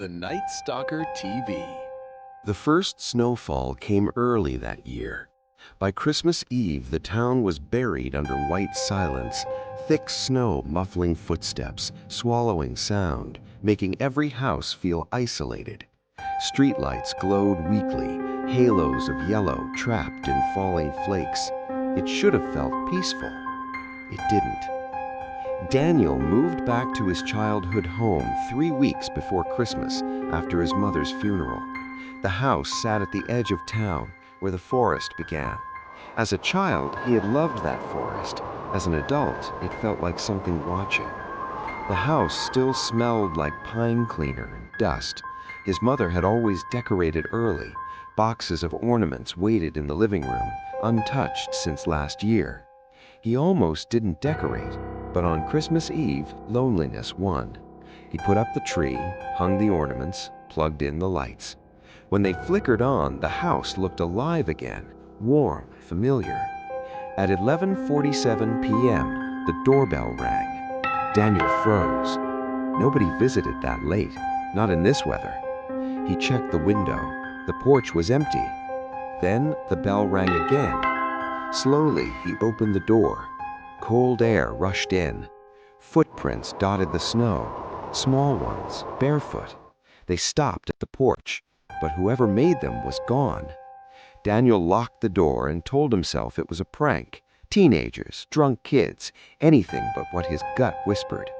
The Night Stalker TV. The first snowfall came early that year. By Christmas Eve, the town was buried under white silence, thick snow muffling footsteps, swallowing sound, making every house feel isolated. Streetlights glowed weakly, halos of yellow trapped in falling flakes. It should have felt peaceful. It didn't. Daniel moved back to his childhood home 3 weeks before Christmas after his mother's funeral. The house sat at the edge of town, where the forest began. As a child, he had loved that forest. As an adult, it felt like something watching. The house still smelled like pine cleaner and dust. His mother had always decorated early. Boxes of ornaments waited in the living room, untouched since last year. He almost didn't decorate, but on Christmas Eve, loneliness won. He put up the tree, hung the ornaments, plugged in the lights. When they flickered on, the house looked alive again, warm, familiar. At 11:47 p.m., the doorbell rang. Daniel froze. Nobody visited that late, not in this weather. He checked the window. The porch was empty. Then the bell rang again. Slowly, he opened the door. Cold air rushed in. Footprints dotted the snow, small ones, barefoot. They stopped at the porch, but whoever made them was gone. Daniel locked the door and told himself it was a prank. Teenagers, drunk kids, anything but what his gut whispered.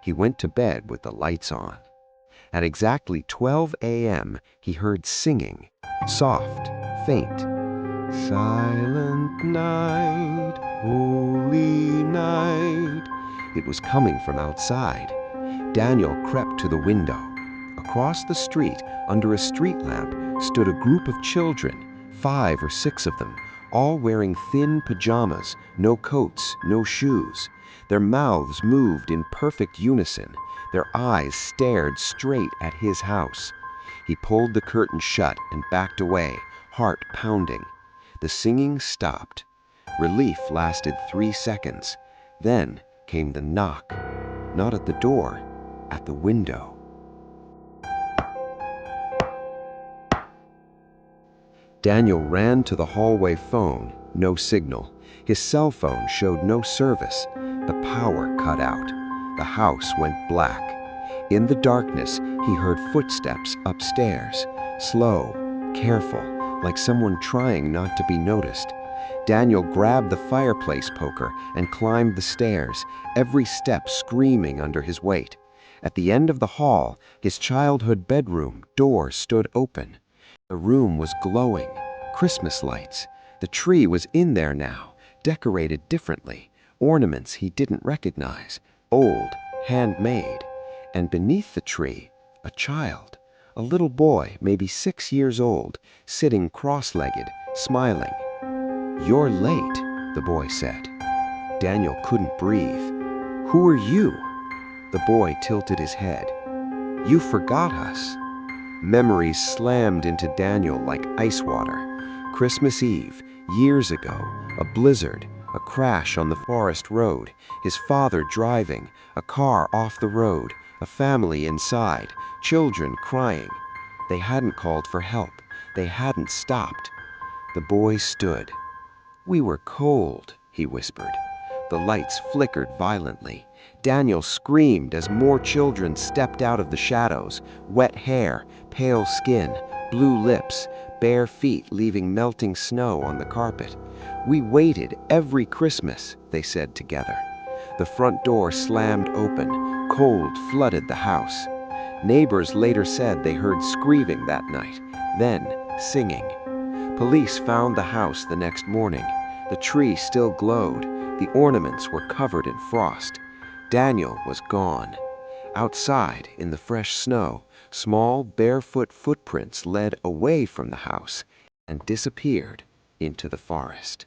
He went to bed with the lights on. At exactly 12 a.m., he heard singing, soft, faint. Silent night, holy night. It was coming from outside. Daniel crept to the window. Across the street, under a street lamp, stood a group of children, 5 or 6 of them, all wearing thin pajamas, no coats, no shoes. Their mouths moved in perfect unison. Their eyes stared straight at his house. He pulled the curtain shut and backed away, heart pounding. The singing stopped. Relief lasted 3 seconds. Then came the knock. Not at the door, at the window. Daniel ran to the hallway phone. No signal. His cell phone showed no service. The power cut out. The house went black. In the darkness, he heard footsteps upstairs. Slow, careful, like someone trying not to be noticed. Daniel grabbed the fireplace poker and climbed the stairs, every step screaming under his weight. At the end of the hall, his childhood bedroom door stood open. The room was glowing, Christmas lights. The tree was in there now, decorated differently, ornaments he didn't recognize, old, handmade. And beneath the tree, a child, a little boy, maybe 6 years old, sitting cross-legged, smiling. "You're late," the boy said. Daniel couldn't breathe. "Who are you?" The boy tilted his head. "You forgot us." Memories slammed into Daniel like ice water. Christmas Eve, years ago, a blizzard, a crash on the forest road, his father driving, a car off the road, a family inside, children crying. They hadn't called for help. They hadn't stopped. The boy stood. "We were cold," he whispered. The lights flickered violently. Daniel screamed as more children stepped out of the shadows, wet hair, pale skin, blue lips, bare feet leaving melting snow on the carpet. "We waited every Christmas," they said together. The front door slammed open. Cold flooded the house. Neighbors later said they heard screaming that night, then singing. Police found the house the next morning. The tree still glowed. The ornaments were covered in frost. Daniel was gone. Outside, in the fresh snow, small barefoot footprints led away from the house and disappeared into the forest.